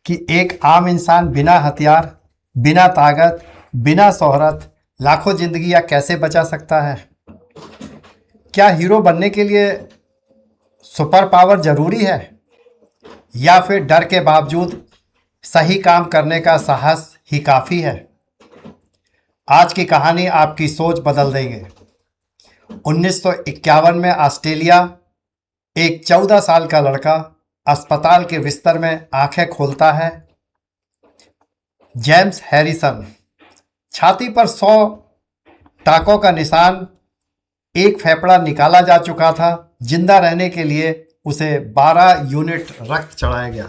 कि एक आम इंसान बिना हथियार, बिना ताकत, बिना शोहरत लाखों जिंदगियां कैसे बचा सकता है? क्या हीरो बनने के लिए सुपर पावर जरूरी है, या फिर डर के बावजूद सही काम करने का साहस ही काफी है? आज की कहानी आपकी सोच बदल देंगे। 1951 में ऑस्ट्रेलिया, एक 14 साल का लड़का अस्पताल के बिस्तर में आंखें खोलता है। जेम्स हैरिसन, छाती पर 100 टाकों का निशान, एक फेफड़ा निकाला जा चुका था। जिंदा रहने के लिए उसे 12 यूनिट रक्त चढ़ाया गया।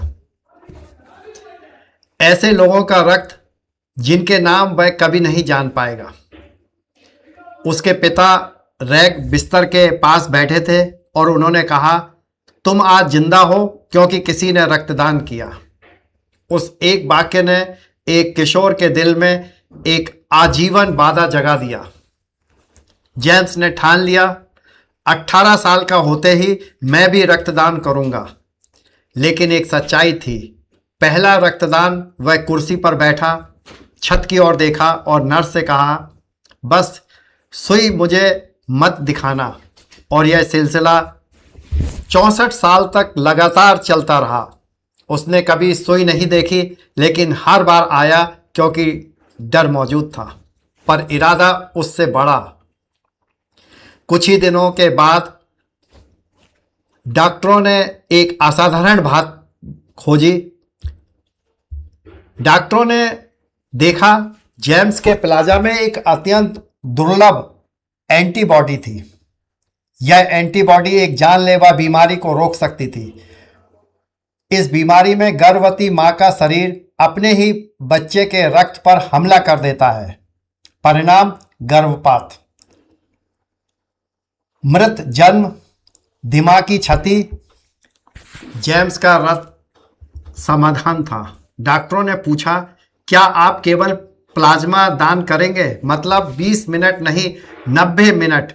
ऐसे लोगों का रक्त जिनके नाम वह कभी नहीं जान पाएगा। उसके पिता रैग बिस्तर के पास बैठे थे और उन्होंने कहा, तुम आज जिंदा हो क्योंकि किसी ने रक्तदान किया। उस एक वाक्य ने एक किशोर के दिल में एक आजीवन वादा जगा दिया। जेम्स ने ठान लिया, 18 साल का होते ही मैं भी रक्तदान करूंगा। लेकिन एक सच्चाई थी। पहला रक्तदान वह कुर्सी पर बैठा, छत की ओर देखा और नर्स से कहा, बस सुई मुझे मत दिखाना। और यह सिलसिला 64 साल तक लगातार चलता रहा। उसने कभी सुई नहीं देखी, लेकिन हर बार आया क्योंकि डर मौजूद था, पर इरादा उससे बड़ा। कुछ ही दिनों के बाद डॉक्टरों ने एक असाधारण बात खोजी। डॉक्टरों ने देखा जेम्स के प्लाज्मा में एक अत्यंत दुर्लभ एंटीबॉडी थी। यह एंटीबॉडी एक जानलेवा बीमारी को रोक सकती थी। इस बीमारी में गर्भवती मां का शरीर अपने ही बच्चे के रक्त पर हमला कर देता है। परिणाम गर्भपात, मृत जन्म, दिमागी क्षति। जेम्स का रक्त समाधान था। डॉक्टरों ने पूछा, क्या आप केवल प्लाज्मा दान करेंगे? मतलब 20 मिनट नहीं, 90 मिनट,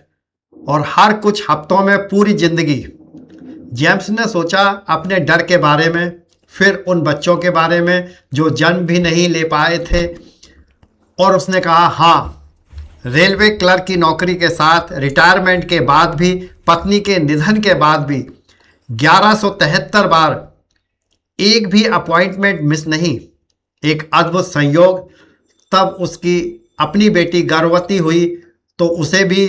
और हर कुछ हफ्तों में पूरी जिंदगी। जेम्स ने सोचा अपने डर के बारे में, फिर उन बच्चों के बारे में जो जन्म भी नहीं ले पाए थे, और उसने कहा, हाँ, रेलवे क्लर्क की नौकरी के साथ रिटायरमेंट के बाद भी, पत्नी के निधन के बाद भी 1173 बार एक भी अपॉइंटमेंट मिस नहीं। एक अद्भुत संयोग, तब उसकी अपनी बेटी गर्भवती हुई तो उसे भी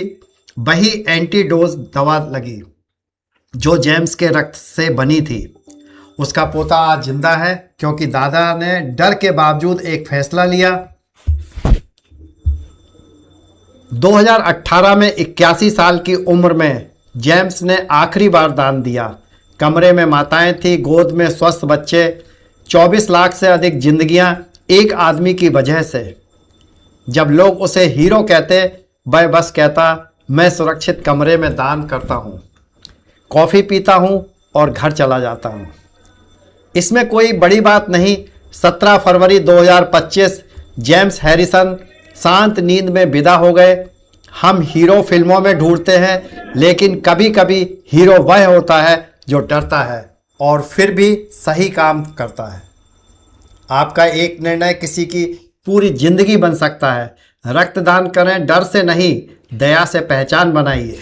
वही एंटीडोज दवा लगी जो जेम्स के रक्त से बनी थी। उसका पोता आज जिंदा है क्योंकि दादा ने डर के बावजूद एक फैसला लिया। 2018 में 81 साल की उम्र में जेम्स ने आखिरी बार दान दिया। कमरे में माताएं थी, गोद में स्वस्थ बच्चे। 24 लाख से अधिक जिंदगियां एक आदमी की वजह से। जब लोग उसे हीरो कहते, वह बस कहता, मैं सुरक्षित कमरे में दान करता हूँ, कॉफ़ी पीता हूँ और घर चला जाता हूँ। इसमें कोई बड़ी बात नहीं। 17 फरवरी 2025 जेम्स हैरिसन शांत नींद में विदा हो गए। हम हीरो फिल्मों में ढूंढते हैं, लेकिन कभी कभी हीरो वह होता है जो डरता है और फिर भी सही काम करता है। आपका एक निर्णय किसी की पूरी जिंदगी बन सकता है। रक्तदान करें, डर से नहीं, दया से पहचान बनाइए।